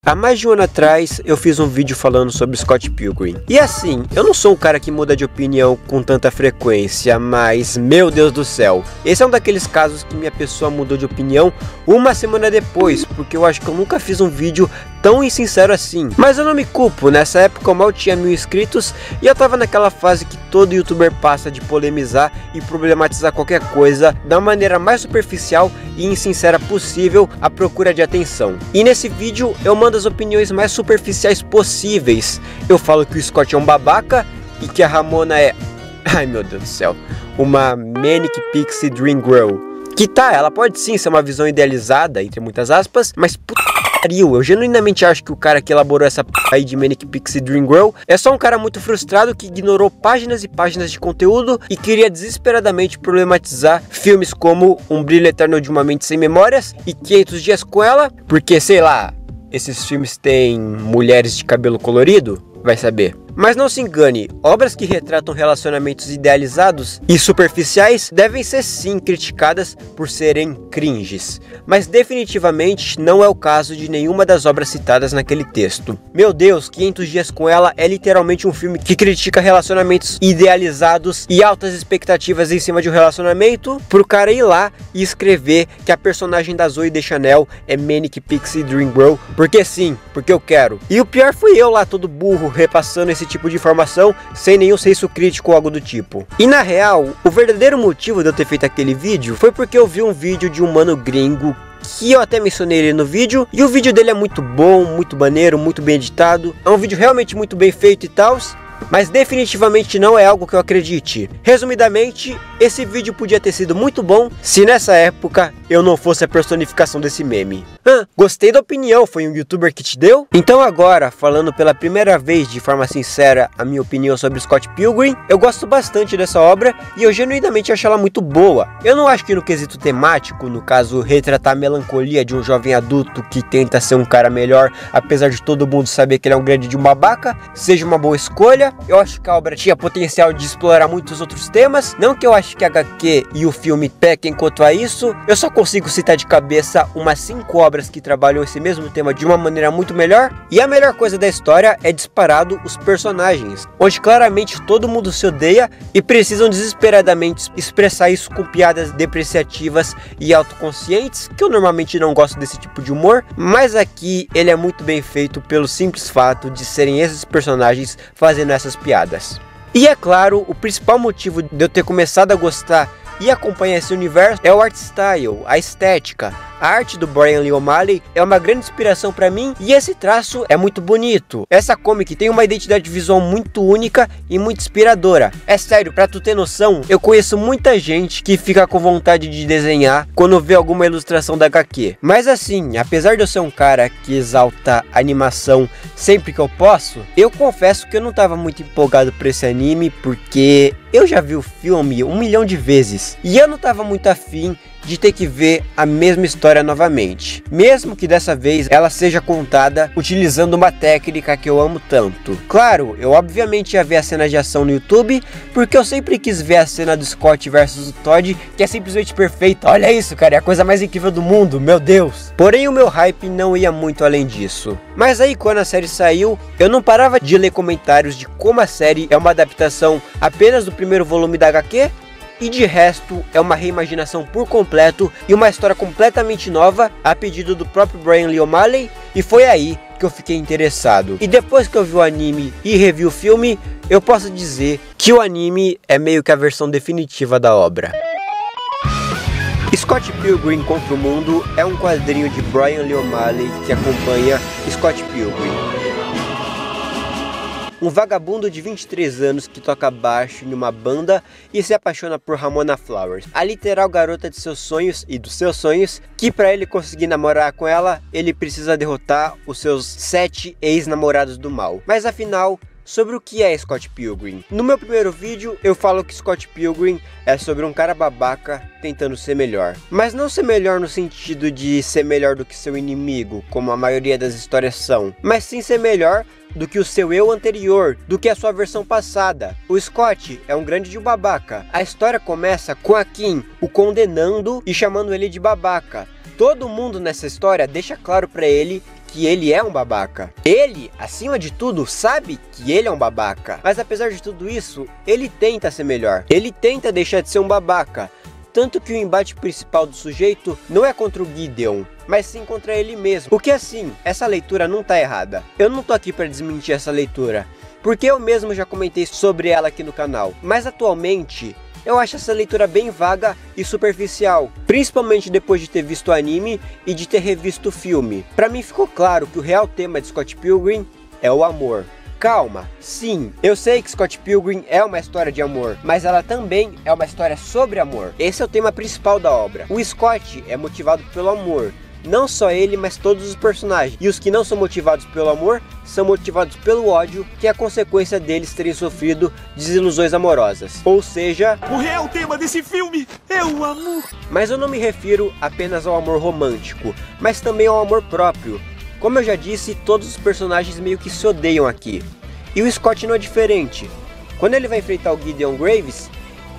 Há mais de um ano atrás eu fiz um vídeo falando sobre Scott Pilgrim. E assim, eu não sou um cara que muda de opinião com tanta frequência, mas meu Deus do céu, esse é um daqueles casos que minha pessoa mudou de opinião uma semana depois, porque eu acho que eu nunca fiz um vídeo tão insincero assim. Mas eu não me culpo, nessa época eu mal tinha 1000 inscritos e eu tava naquela fase que todo youtuber passa de polemizar e problematizar qualquer coisa da maneira mais superficial e insincera possível à procura de atenção. E nesse vídeo eu mando as opiniões mais superficiais possíveis. Eu falo que o Scott é um babaca e que a Ramona é... ai meu Deus do céu, uma Manic Pixie Dream Girl. Que tá, ela pode sim ser uma visão idealizada, entre muitas aspas, mas eu genuinamente acho que o cara que elaborou essa p aí de Manic Pixie Dream Girl é só um cara muito frustrado que ignorou páginas e páginas de conteúdo e queria desesperadamente problematizar filmes como Um Brilho Eterno de uma Mente Sem Memórias e 500 Dias com Ela, porque sei lá, esses filmes têm mulheres de cabelo colorido, vai saber. Mas não se engane, obras que retratam relacionamentos idealizados e superficiais devem ser sim criticadas por serem cringes, mas definitivamente não é o caso de nenhuma das obras citadas naquele texto. Meu Deus, 500 Dias com Ela é literalmente um filme que critica relacionamentos idealizados e altas expectativas em cima de um relacionamento, pro cara ir lá e escrever que a personagem da Zooey Deschanel é Manic Pixie Dream Girl, porque sim, porque eu quero. E o pior fui eu lá todo burro repassando esse tipo de informação sem nenhum senso crítico ou algo do tipo. E na real, o verdadeiro motivo de eu ter feito aquele vídeo foi porque eu vi um vídeo de um mano gringo que eu até mencionei ele no vídeo, e o vídeo dele é muito bom, muito maneiro, muito bem editado, é um vídeo realmente muito bem feito e tal, mas definitivamente não é algo que eu acredite. Resumidamente, esse vídeo podia ter sido muito bom se nessa época eu não fosse a personificação desse meme. Gostei da opinião, foi um youtuber que te deu? Então agora, falando pela primeira vez de forma sincera a minha opinião sobre Scott Pilgrim, eu gosto bastante dessa obra e eu genuinamente acho ela muito boa. Eu não acho que no quesito temático, no caso retratar a melancolia de um jovem adulto que tenta ser um cara melhor, apesar de todo mundo saber que ele é um grande de um babaca, seja uma boa escolha. Eu acho que a obra tinha potencial de explorar muitos outros temas, não que eu acho que a HQ e o filme pequem quanto a isso, eu só consigo citar de cabeça umas 5 obras que trabalham esse mesmo tema de uma maneira muito melhor, e a melhor coisa da história é disparado os personagens, onde claramente todo mundo se odeia e precisam desesperadamente expressar isso com piadas depreciativas e autoconscientes, que eu normalmente não gosto desse tipo de humor, mas aqui ele é muito bem feito pelo simples fato de serem esses personagens fazendo essas piadas. E é claro, o principal motivo de eu ter começado a gostar e acompanhar esse universo é o art style, a estética. A arte do Bryan Lee O'Malley é uma grande inspiração para mim e esse traço é muito bonito. Essa comic tem uma identidade visual muito única e muito inspiradora. É sério, pra tu ter noção, eu conheço muita gente que fica com vontade de desenhar quando vê alguma ilustração da HQ. Mas assim, apesar de eu ser um cara que exalta animação sempre que eu posso, eu confesso que eu não tava muito empolgado por esse anime porque eu já vi o filme 1 milhão de vezes e eu não tava muito afim de ter que ver a mesma história novamente, mesmo que dessa vez ela seja contada utilizando uma técnica que eu amo tanto. Claro, eu obviamente ia ver a cena de ação no YouTube, porque eu sempre quis ver a cena do Scott versus o Todd, que é simplesmente perfeita. Olha isso, cara, é a coisa mais incrível do mundo, meu Deus. Porém o meu hype não ia muito além disso. Mas aí quando a série saiu, eu não parava de ler comentários de como a série é uma adaptação apenas do primeiro volume da HQ, e de resto é uma reimaginação por completo e uma história completamente nova a pedido do próprio Bryan Lee O'Malley, e foi aí que eu fiquei interessado. E depois que eu vi o anime e revi o filme, eu posso dizer que o anime é meio que a versão definitiva da obra. Scott Pilgrim contra o Mundo é um quadrinho de Bryan Lee O'Malley que acompanha Scott Pilgrim, um vagabundo de 23 anos que toca baixo em uma banda e se apaixona por Ramona Flowers, a literal garota de seus sonhos e dos seus sonhos, que para ele conseguir namorar com ela, ele precisa derrotar os seus 7 ex-namorados do mal. Mas afinal, sobre o que é Scott Pilgrim? No meu primeiro vídeo eu falo que Scott Pilgrim é sobre um cara babaca tentando ser melhor, mas não ser melhor no sentido de ser melhor do que seu inimigo, como a maioria das histórias são, mas sim ser melhor do que o seu eu anterior, do que a sua versão passada. O Scott é um grande de um babaca. A história começa com a Kim o condenando e chamando ele de babaca. Todo mundo nessa história deixa claro pra ele que ele é um babaca. Ele, acima de tudo, sabe que ele é um babaca. Mas apesar de tudo isso, ele tenta ser melhor. Ele tenta deixar de ser um babaca. Tanto que o embate principal do sujeito não é contra o Gideon, mas sim contra ele mesmo. Porque assim, essa leitura não tá errada. Eu não tô aqui para desmentir essa leitura, porque eu mesmo já comentei sobre ela aqui no canal. Mas atualmente, eu acho essa leitura bem vaga e superficial, principalmente depois de ter visto o anime e de ter revisto o filme. Pra mim ficou claro que o real tema de Scott Pilgrim é o amor. Calma, sim, eu sei que Scott Pilgrim é uma história de amor, mas ela também é uma história sobre amor. Esse é o tema principal da obra. O Scott é motivado pelo amor. Não só ele, mas todos os personagens. E os que não são motivados pelo amor, são motivados pelo ódio, que é a consequência deles terem sofrido desilusões amorosas. Ou seja, o real tema desse filme é o amor. Mas eu não me refiro apenas ao amor romântico, mas também ao amor próprio. Como eu já disse, todos os personagens meio que se odeiam aqui. E o Scott não é diferente. Quando ele vai enfrentar o Gideon Graves,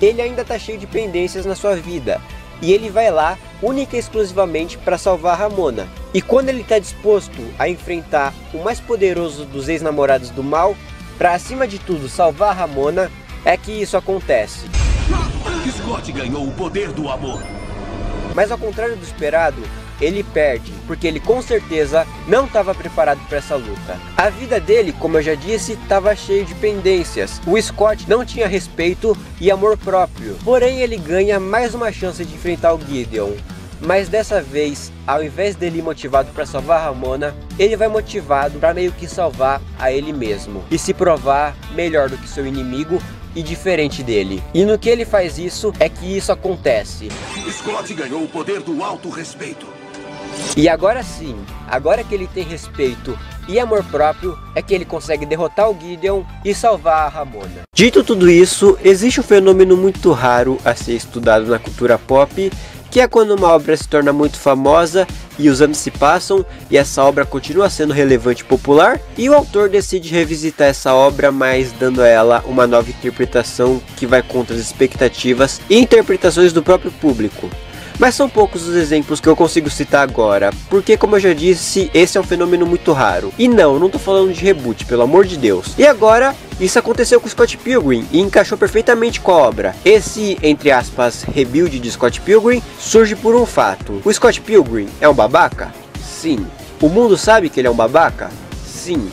ele ainda tá cheio de pendências na sua vida. E ele vai lá, única e exclusivamente para salvar a Ramona. E quando ele está disposto a enfrentar o mais poderoso dos ex-namorados do mal, para acima de tudo salvar a Ramona, é que isso acontece. Scott ganhou o poder do amor. Mas ao contrário do esperado, ele perde, porque ele com certeza não estava preparado para essa luta. A vida dele, como eu já disse, estava cheia de pendências. O Scott não tinha respeito e amor próprio. Porém, ele ganha mais uma chance de enfrentar o Gideon. Mas dessa vez, ao invés dele ir motivado para salvar a Ramona, ele vai motivado para meio que salvar a ele mesmo. E se provar melhor do que seu inimigo e diferente dele. E no que ele faz isso, é que isso acontece. Scott ganhou o poder do autorrespeito. E agora sim, agora que ele tem respeito e amor próprio, é que ele consegue derrotar o Gideon e salvar a Ramona. Dito tudo isso, existe um fenômeno muito raro a ser estudado na cultura pop, que é quando uma obra se torna muito famosa e os anos se passam e essa obra continua sendo relevante e popular, e o autor decide revisitar essa obra, mas dando a ela uma nova interpretação que vai contra as expectativas e interpretações do próprio público. Mas são poucos os exemplos que eu consigo citar agora, porque como eu já disse, esse é um fenômeno muito raro. E não tô falando de reboot, pelo amor de Deus. E agora, isso aconteceu com Scott Pilgrim e encaixou perfeitamente com a obra. Esse, entre aspas, rebuild de Scott Pilgrim surge por um fato. O Scott Pilgrim é um babaca? Sim. O mundo sabe que ele é um babaca? Sim.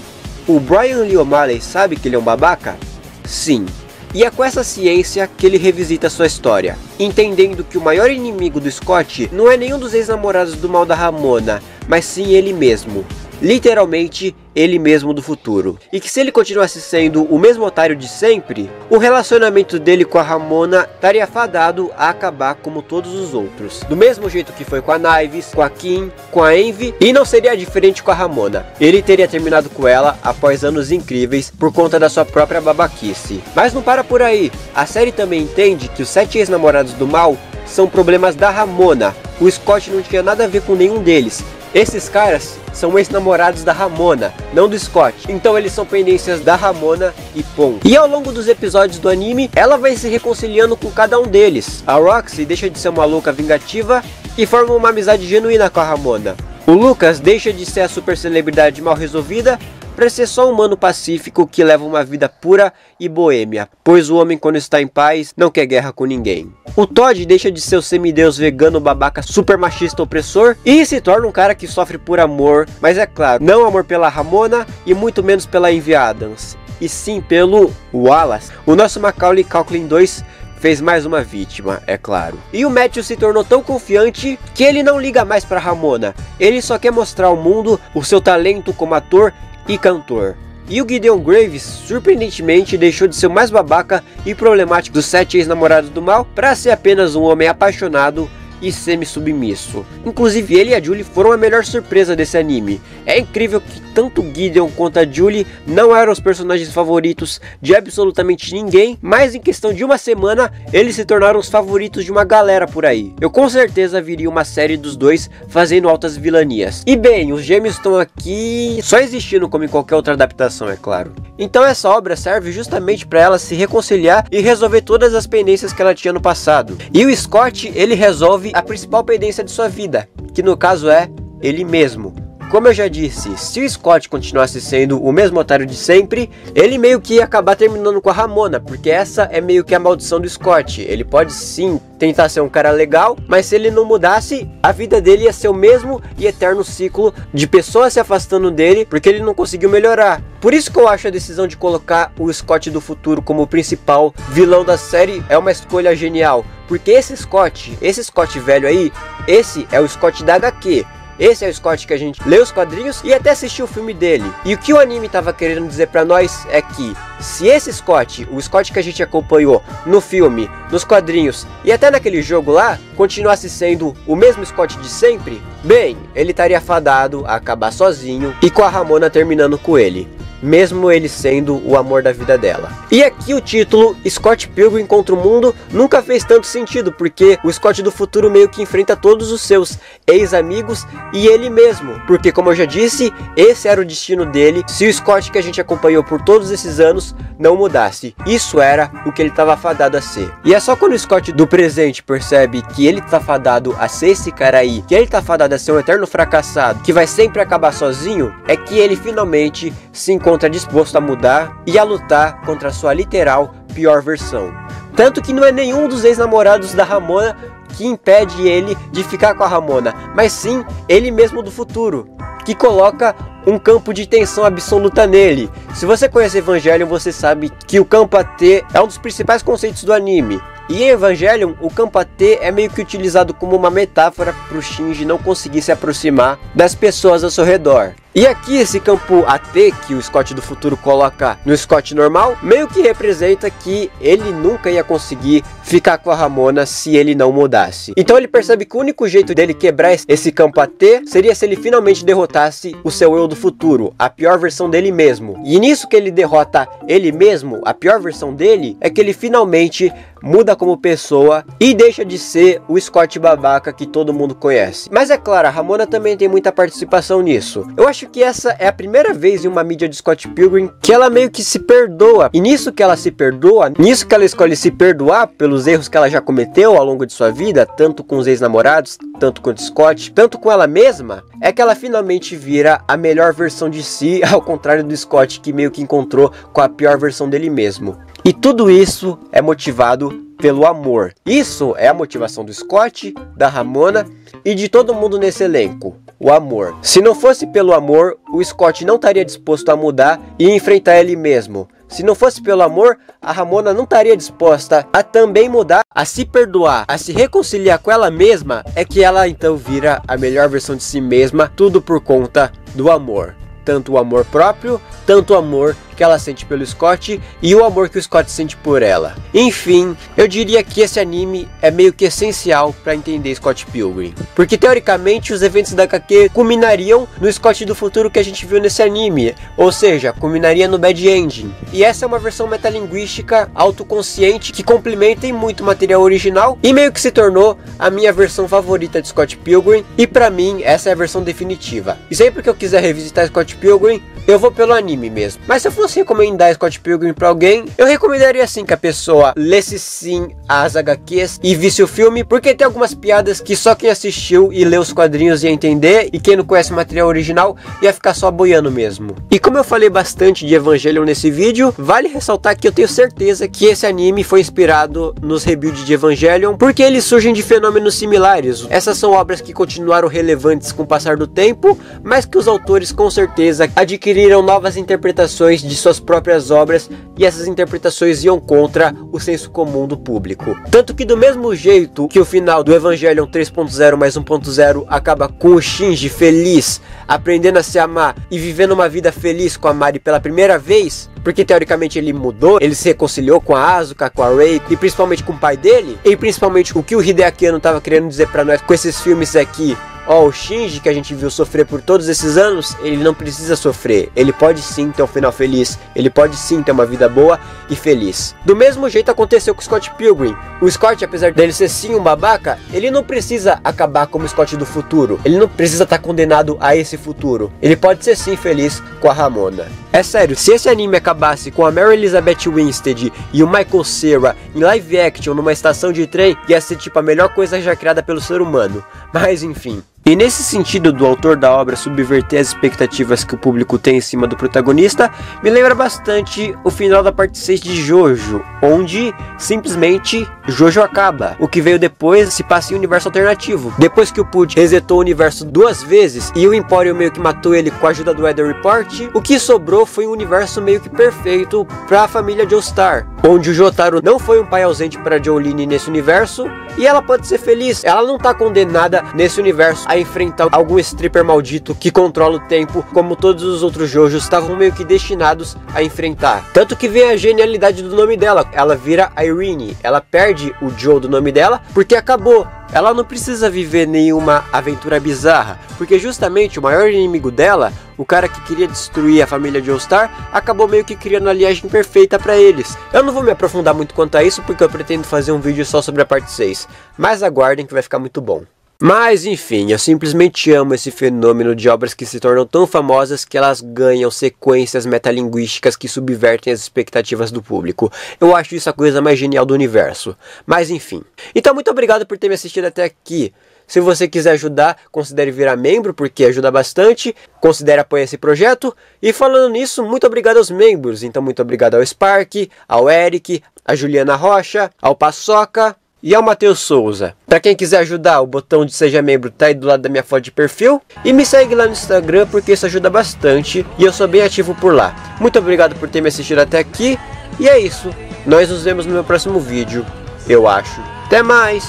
O Brian Lee O'Malley sabe que ele é um babaca? Sim. E é com essa ciência que ele revisita sua história, entendendo que o maior inimigo do Scott não é nenhum dos ex-namorados do mal da Ramona, mas sim ele mesmo. Literalmente, ele mesmo do futuro. E que se ele continuasse sendo o mesmo otário de sempre, o relacionamento dele com a Ramona estaria fadado a acabar como todos os outros. Do mesmo jeito que foi com a Knives, com a Kim, com a Envy, e não seria diferente com a Ramona. Ele teria terminado com ela após anos incríveis por conta da sua própria babaquice. Mas não para por aí. A série também entende que os 7 ex-namorados do mal são problemas da Ramona. O Scott não tinha nada a ver com nenhum deles. Esses caras são ex-namorados da Ramona, não do Scott. Então eles são pendências da Ramona e ponto. E ao longo dos episódios do anime, ela vai se reconciliando com cada um deles. A Roxy deixa de ser uma louca vingativa e forma uma amizade genuína com a Ramona. O Lucas deixa de ser a super celebridade mal resolvida para ser só um humano pacífico que leva uma vida pura e boêmia, pois o homem, quando está em paz, não quer guerra com ninguém. O Todd deixa de ser o semideus vegano babaca super machista opressor e se torna um cara que sofre por amor, mas é claro, não amor pela Ramona e muito menos pela Envy Adams, e sim pelo Wallace. O nosso Macaulay Culkin 2 fez mais uma vítima, é claro. E o Matthew se tornou tão confiante que ele não liga mais para Ramona, ele só quer mostrar ao mundo o seu talento como ator e cantor. E o Gideon Graves, surpreendentemente, deixou de ser o mais babaca e problemático dos 7 ex-namorados do mal para ser apenas um homem apaixonado e semi-submisso. Inclusive ele e a Julie foram a melhor surpresa desse anime. É incrível que tanto Gideon quanto a Julie não eram os personagens favoritos de absolutamente ninguém, mas em questão de uma semana eles se tornaram os favoritos de uma galera por aí. Eu com certeza viria uma série dos dois fazendo altas vilanias. E bem, os gêmeos estão aqui só existindo como em qualquer outra adaptação, é claro. Então essa obra serve justamente para ela se reconciliar e resolver todas as pendências que ela tinha no passado. E o Scott, ele resolve a principal pendência de sua vida, que no caso é ele mesmo. como eu já disse, se o Scott continuasse sendo o mesmo otário de sempre, ele meio que ia acabar terminando com a Ramona, porque essa é meio que a maldição do Scott. Ele pode sim tentar ser um cara legal, mas se ele não mudasse, a vida dele ia ser o mesmo e eterno ciclo de pessoas se afastando dele, porque ele não conseguiu melhorar. Por isso que eu acho a decisão de colocar o Scott do futuro como o principal vilão da série é uma escolha genial, porque esse Scott velho aí, esse é o Scott da HQ. Esse é o Scott que a gente lê os quadrinhos e até assistiu o filme dele. E o que o anime tava querendo dizer pra nós é que se esse Scott, o Scott que a gente acompanhou no filme, nos quadrinhos e até naquele jogo lá, continuasse sendo o mesmo Scott de sempre, bem, ele estaria fadado a acabar sozinho e com a Ramona terminando com ele, mesmo ele sendo o amor da vida dela. E aqui o título Scott Pilgrim contra o Mundo nunca fez tanto sentido, porque o Scott do futuro meio que enfrenta todos os seus ex-amigos e ele mesmo, porque como eu já disse, esse era o destino dele se o Scott que a gente acompanhou por todos esses anos não mudasse. Isso era o que ele estava fadado a ser. E é só quando o Scott do presente percebe que ele tá fadado a ser esse cara aí, que ele tá fadado a ser um eterno fracassado, que vai sempre acabar sozinho, é que ele finalmente se encontra disposto a mudar e a lutar contra a sua literal pior versão. Tanto que não é nenhum dos ex-namorados da Ramona que impede ele de ficar com a Ramona, mas sim ele mesmo do futuro, que coloca um campo de tensão absoluta nele. Se você conhece Evangelion, você sabe que o campo AT é um dos principais conceitos do anime. E em Evangelion, o campo AT é meio que utilizado como uma metáfora para o Shinji não conseguir se aproximar das pessoas ao seu redor. E aqui esse campo AT que o Scott do futuro coloca no Scott normal, meio que representa que ele nunca ia conseguir ficar com a Ramona se ele não mudasse. Então ele percebe que o único jeito dele quebrar esse campo AT seria se ele finalmente derrotasse o seu eu do futuro, a pior versão dele mesmo. E nisso que ele derrota ele mesmo, a pior versão dele, é que ele finalmente muda como pessoa e deixa de ser o Scott babaca que todo mundo conhece. Mas é claro, a Ramona também tem muita participação nisso. Eu acho que essa é a primeira vez em uma mídia de Scott Pilgrim que ela meio que se perdoa. E nisso que ela se perdoa, nisso que ela escolhe se perdoar pelos erros que ela já cometeu ao longo de sua vida, tanto com os ex-namorados, tanto com o Scott, tanto com ela mesma, é que ela finalmente vira a melhor versão de si, ao contrário do Scott que meio que encontrou com a pior versão dele mesmo. E tudo isso é motivado pelo amor. Isso é a motivação do Scott, da Ramona e de todo mundo nesse elenco. O amor. Se não fosse pelo amor, o Scott não estaria disposto a mudar e enfrentar ele mesmo. Se não fosse pelo amor, a Ramona não estaria disposta a também mudar, a se perdoar, a se reconciliar com ela mesma. É que ela então vira a melhor versão de si mesma, tudo por conta do amor. Tanto o amor próprio, tanto o amor que ela sente pelo Scott e o amor que o Scott sente por ela. Enfim, eu diria que esse anime é meio que essencial para entender Scott Pilgrim, porque teoricamente os eventos da HQ culminariam no Scott do futuro que a gente viu nesse anime, ou seja, culminaria no Bad Ending. E essa é uma versão metalinguística autoconsciente que complementa em muito material original e meio que se tornou a minha versão favorita de Scott Pilgrim, e pra mim essa é a versão definitiva. E sempre que eu quiser revisitar Scott Pilgrim, eu vou pelo anime mesmo. Mas se eu fosse recomendar Scott Pilgrim pra alguém, eu recomendaria sim que a pessoa lesse sim as HQs e visse o filme, porque tem algumas piadas que só quem assistiu e leu os quadrinhos ia entender, e quem não conhece o material original ia ficar só boiando mesmo. E como eu falei bastante de Evangelion nesse vídeo, vale ressaltar que eu tenho certeza que esse anime foi inspirado nos rebuilds de Evangelion, porque eles surgem de fenômenos similares. Essas são obras que continuaram relevantes com o passar do tempo, mas que os autores com certeza adquiriram novas interpretações de suas próprias obras, e essas interpretações iam contra o senso comum do público. Tanto que do mesmo jeito que o final do Evangelion 3.0 mais 1.0 acaba com o Shinji feliz, aprendendo a se amar e vivendo uma vida feliz com a Mari pela primeira vez, porque teoricamente ele mudou, ele se reconciliou com a Asuka, com a Rei e principalmente com o pai dele, e principalmente o que o Hideaki Anno estava querendo dizer pra nós com esses filmes aqui. O Shinji que a gente viu sofrer por todos esses anos, ele não precisa sofrer, ele pode sim ter um final feliz, ele pode sim ter uma vida boa e feliz. Do mesmo jeito aconteceu com o Scott Pilgrim. O Scott, apesar dele ser sim um babaca, ele não precisa acabar como o Scott do futuro, ele não precisa estar condenado a esse futuro, ele pode ser sim feliz com a Ramona. É sério, se esse anime acabasse com a Mary Elizabeth Winstead e o Michael Cera em live action numa estação de trem, ia ser tipo a melhor coisa já criada pelo ser humano. Mas enfim. E nesse sentido do autor da obra subverter as expectativas que o público tem em cima do protagonista, me lembra bastante o final da parte 6 de Jojo, onde simplesmente Jojo acaba. O que veio depois se passa em um universo alternativo. Depois que o Pudge resetou o universo 2 vezes e o Emporium meio que matou ele com a ajuda do Weather Report, o que sobrou foi um universo meio que perfeito para a família Joestar, onde o Jotaro não foi um pai ausente para Jolyne nesse universo e ela pode ser feliz. Ela não tá condenada nesse universo a enfrentar algum stripper maldito que controla o tempo, como todos os outros Jojos estavam meio que destinados a enfrentar. Tanto que vem a genialidade do nome dela. Ela vira Irene, ela perde o Joe do nome dela porque acabou. Ela não precisa viver nenhuma aventura bizarra, porque justamente o maior inimigo dela, o cara que queria destruir a família Joestar, acabou meio que criando a aliagem perfeita para eles. Eu não vou me aprofundar muito quanto a isso, porque eu pretendo fazer um vídeo só sobre a parte 6, mas aguardem que vai ficar muito bom. Mas enfim, eu simplesmente amo esse fenômeno de obras que se tornam tão famosas que elas ganham sequências metalinguísticas que subvertem as expectativas do público. Eu acho isso a coisa mais genial do universo. Mas enfim. Então muito obrigado por ter me assistido até aqui. Se você quiser ajudar, considere virar membro, porque ajuda bastante. Considere apoiar esse projeto. E falando nisso, muito obrigado aos membros. Então muito obrigado ao Spark, ao Eric, a Juliana Rocha, ao Paçoca e ao Matheus Souza. Pra quem quiser ajudar, o botão de Seja Membro tá aí do lado da minha foto de perfil. E me segue lá no Instagram, porque isso ajuda bastante e eu sou bem ativo por lá. Muito obrigado por ter me assistido até aqui. E é isso. Nós nos vemos no meu próximo vídeo, eu acho. Até mais!